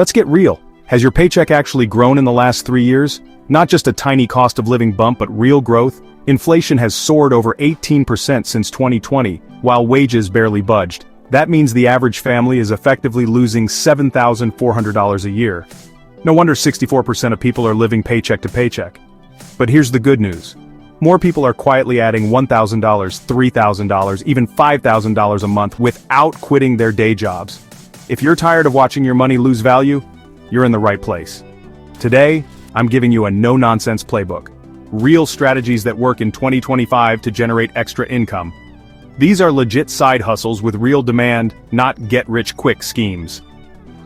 Let's get real. Has your paycheck actually grown in the last 3 years? Not just a tiny cost of living bump, but real growth? Inflation has soared over 18% since 2020, while wages barely budged. That means the average family is effectively losing $7,400 a year. No wonder 64% of people are living paycheck to paycheck. But here's the good news. More people are quietly adding $1,000, $3,000, even $5,000 a month without quitting their day jobs. If you're tired of watching your money lose value, you're in the right place. Today, I'm giving you a no-nonsense playbook. Real strategies that work in 2025 to generate extra income. These are legit side hustles with real demand, not get-rich-quick schemes.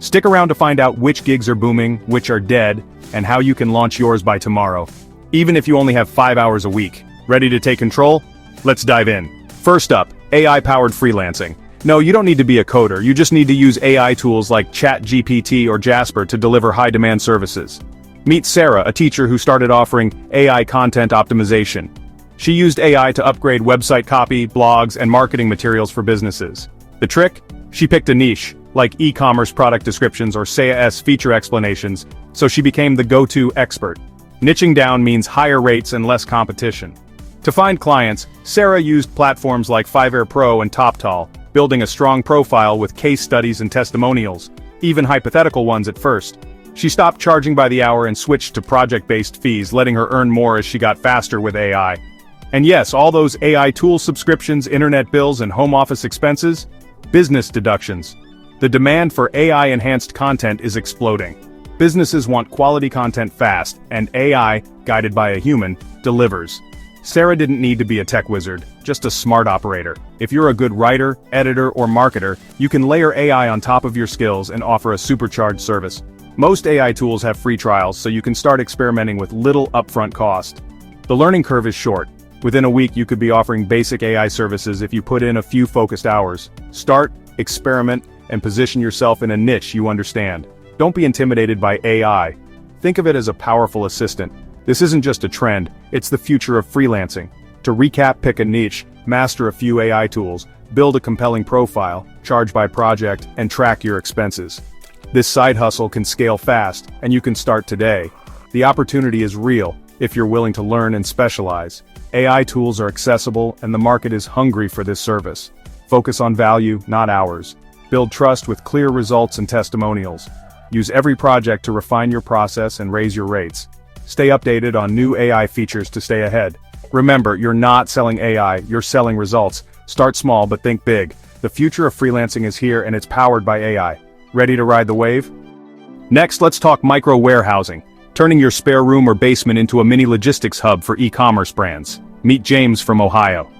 Stick around to find out which gigs are booming, which are dead, and how you can launch yours by tomorrow. Even if you only have 5 hours a week. Ready to take control? Let's dive in. First up, AI-powered freelancing. No, you don't need to be a coder, you just need to use AI tools like ChatGPT or Jasper to deliver high-demand services. Meet Sarah, a teacher who started offering AI content optimization. She used AI to upgrade website copy, blogs, and marketing materials for businesses. The trick? She picked a niche, like e-commerce product descriptions or SaaS feature explanations, so she became the go-to expert. Niching down means higher rates and less competition. To find clients, Sarah used platforms like Fiverr Pro and TopTal, building a strong profile with case studies and testimonials, even hypothetical ones at first. She stopped charging by the hour and switched to project-based fees, letting her earn more as she got faster with AI. And yes, all those AI tool subscriptions, internet bills, and home office expenses? Business deductions. The demand for AI-enhanced content is exploding. Businesses want quality content fast, and AI, guided by a human, delivers. Sarah didn't need to be a tech wizard, just a smart operator. If you're a good writer, editor, or marketer, you can layer AI on top of your skills and offer a supercharged service. Most AI tools have free trials, so you can start experimenting with little upfront cost. The learning curve is short. Within a week you could be offering basic AI services if you put in a few focused hours. Start, experiment, and position yourself in a niche you understand. Don't be intimidated by AI. Think of it as a powerful assistant. This isn't just a trend, it's the future of freelancing. To recap, pick a niche, master a few AI tools, build a compelling profile, charge by project, and track your expenses. This side hustle can scale fast, and you can start today. The opportunity is real, if you're willing to learn and specialize. AI tools are accessible, and the market is hungry for this service. Focus on value, not hours. Build trust with clear results and testimonials. Use every project to refine your process and raise your rates. Stay updated on new AI features to stay ahead. Remember, you're not selling AI, you're selling results. Start small but think big. The future of freelancing is here and it's powered by AI. Ready to ride the wave? Next, let's talk micro-warehousing, turning your spare room or basement into a mini logistics hub for e-commerce brands. Meet James from Ohio.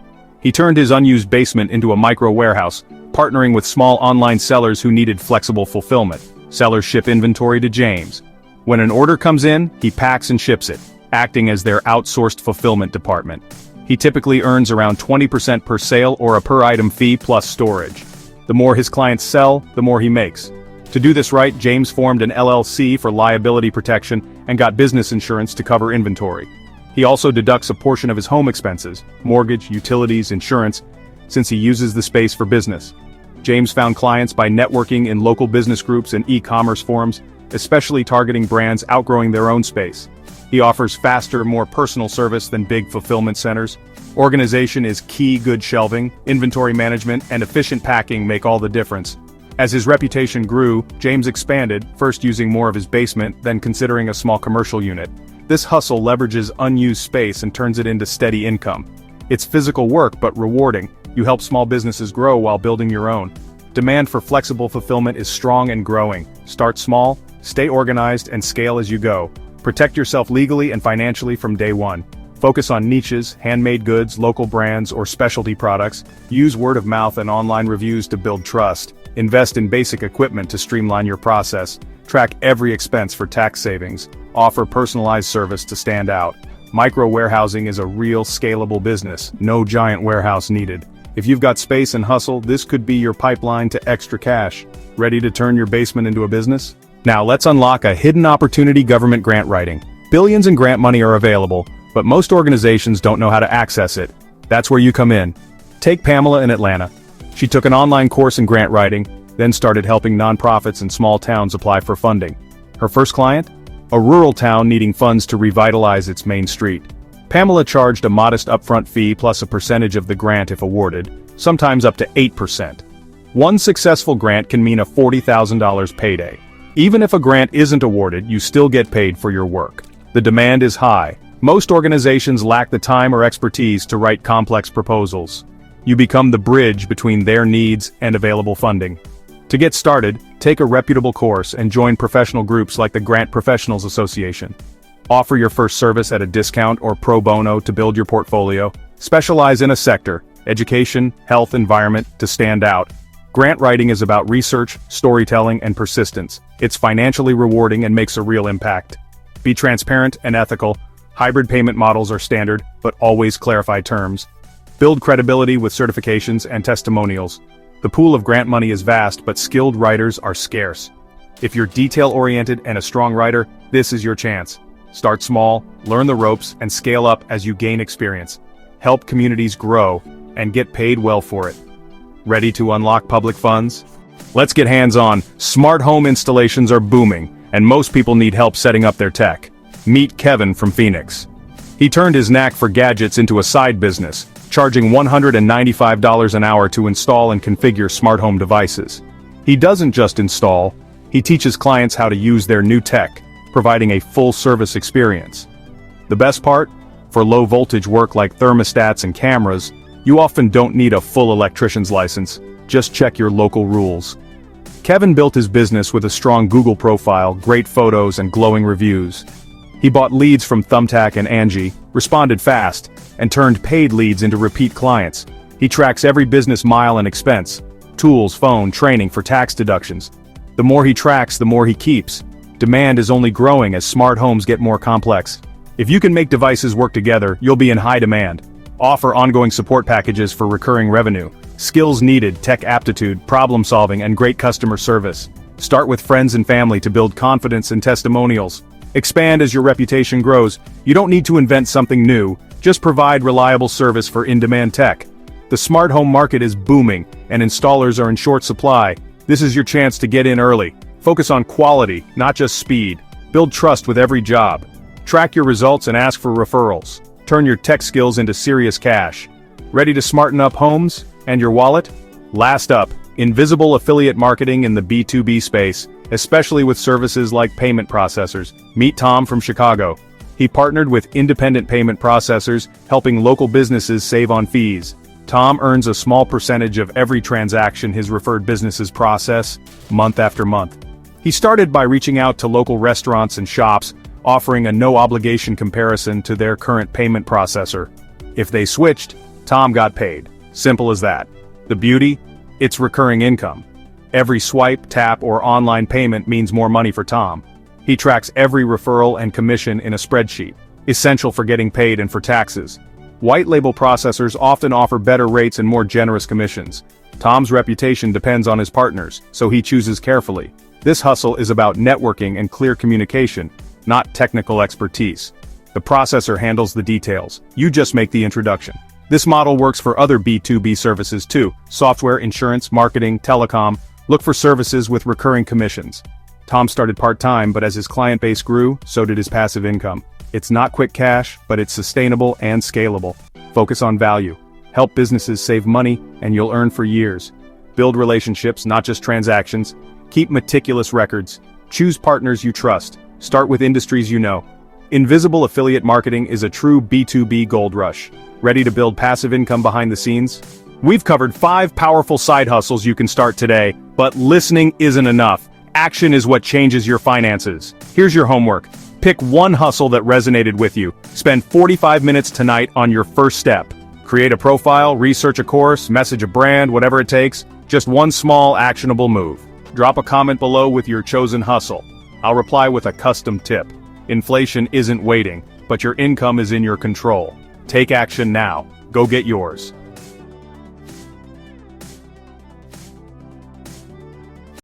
He turned his unused basement into a micro-warehouse, partnering with small online sellers who needed flexible fulfillment. Sellers ship inventory to James. When an order comes in, he packs and ships it, acting as their outsourced fulfillment department. He typically earns around 20% per sale or a per-item fee plus storage. The more his clients sell, the more he makes. To do this right, James formed an LLC for liability protection and got business insurance to cover inventory. He also deducts a portion of his home expenses, mortgage, utilities, insurance, since he uses the space for business. James found clients by networking in local business groups and e-commerce forums, especially targeting brands outgrowing their own space. He offers faster, more personal service than big fulfillment centers. Organization is key. Good shelving, inventory management, and efficient packing make all the difference. As his reputation grew, James expanded, first using more of his basement, then considering a small commercial unit. This hustle leverages unused space and turns it into steady income. It's physical work but rewarding. You help small businesses grow while building your own. Demand for flexible fulfillment is strong and growing. Start small, stay organized, and scale as you go. Protect yourself legally and financially from day one. Focus on niches, handmade goods, local brands, or specialty products. Use word of mouth and online reviews to build trust. Invest in basic equipment to streamline your process. Track every expense for tax savings. Offer personalized service to stand out. Micro-warehousing is a real scalable business. No giant warehouse needed. If you've got space and hustle, this could be your pipeline to extra cash. Ready to turn your basement into a business? Now let's unlock a hidden opportunity: government grant writing. Billions in grant money are available, but most organizations don't know how to access it. That's where you come in. Take Pamela in Atlanta. She took an online course in grant writing, then started helping nonprofits and small towns apply for funding. Her first client? A rural town needing funds to revitalize its main street. Pamela charged a modest upfront fee plus a percentage of the grant if awarded, sometimes up to 8%. One successful grant can mean a $40,000 payday. Even if a grant isn't awarded, you still get paid for your work. The demand is high. Most organizations lack the time or expertise to write complex proposals. You become the bridge between their needs and available funding. To get started, take a reputable course and join professional groups like the Grant Professionals Association. Offer your first service at a discount or pro bono to build your portfolio. Specialize in a sector, education, health, environment, to stand out. Grant writing is about research, storytelling, and persistence. It's financially rewarding and makes a real impact. Be transparent and ethical. Hybrid payment models are standard, but always clarify terms. Build credibility with certifications and testimonials. The pool of grant money is vast, but skilled writers are scarce. If you're detail-oriented and a strong writer, this is your chance. Start small, learn the ropes, and scale up as you gain experience. Help communities grow, and get paid well for it. Ready to unlock public funds? Let's get hands-on. Smart home installations are booming, and most people need help setting up their tech. Meet Kevin from Phoenix. He turned his knack for gadgets into a side business, charging $195 an hour to install and configure smart home devices. He doesn't just install, he teaches clients how to use their new tech, providing a full-service experience. The best part? For low-voltage work like thermostats and cameras, you often don't need a full electrician's license, just check your local rules. Kevin built his business with a strong Google profile, great photos, and glowing reviews. He bought leads from Thumbtack and Angie, responded fast, and turned paid leads into repeat clients. He tracks every business mile and expense, tools, phone, training for tax deductions. The more he tracks, the more he keeps. Demand is only growing as smart homes get more complex. If you can make devices work together, you'll be in high demand. Offer ongoing support packages for recurring revenue. Skills needed: tech aptitude, problem solving, and great customer service. Start with friends and family to build confidence and testimonials. Expand as your reputation grows. You don't need to invent something new, just provide reliable service for in-demand tech. The smart home market is booming, and installers are in short supply. This is your chance to get in early. Focus on quality, not just speed. Build trust with every job. Track your results and ask for referrals. Turn your tech skills into serious cash. Ready to smarten up homes and your wallet? Last up, invisible affiliate marketing in the B2B space, especially with services like payment processors. Meet Tom from Chicago. He partnered with independent payment processors, helping local businesses save on fees. Tom earns a small percentage of every transaction his referred businesses process, month after month. He started by reaching out to local restaurants and shops, offering a no-obligation comparison to their current payment processor. If they switched, Tom got paid. Simple as that. The beauty? It's recurring income. Every swipe, tap, or online payment means more money for Tom. He tracks every referral and commission in a spreadsheet, essential for getting paid and for taxes. White label processors often offer better rates and more generous commissions. Tom's reputation depends on his partners, so he chooses carefully. This hustle is about networking and clear communication, not technical expertise. The processor handles the details. You just make the introduction. This model works for other B2B services too: software, insurance, marketing, telecom. Look for services with recurring commissions. Tom started part-time, but as his client base grew, so did his passive income. It's not quick cash, but it's sustainable and scalable. Focus on value. Help businesses save money, and you'll earn for years. Build relationships, not just transactions. Keep meticulous records. Choose partners you trust. Start with industries you know. Invisible affiliate marketing is a true B2B gold rush. Ready to build passive income behind the scenes? We've covered 5 powerful side hustles you can start today, but listening isn't enough. Action is what changes your finances. Here's your homework. Pick one hustle that resonated with you. Spend 45 minutes tonight on your first step. Create a profile, research a course, message a brand, whatever it takes. Just one small, actionable move. Drop a comment below with your chosen hustle. I'll reply with a custom tip. Inflation isn't waiting, but your income is in your control. Take action now. Go get yours.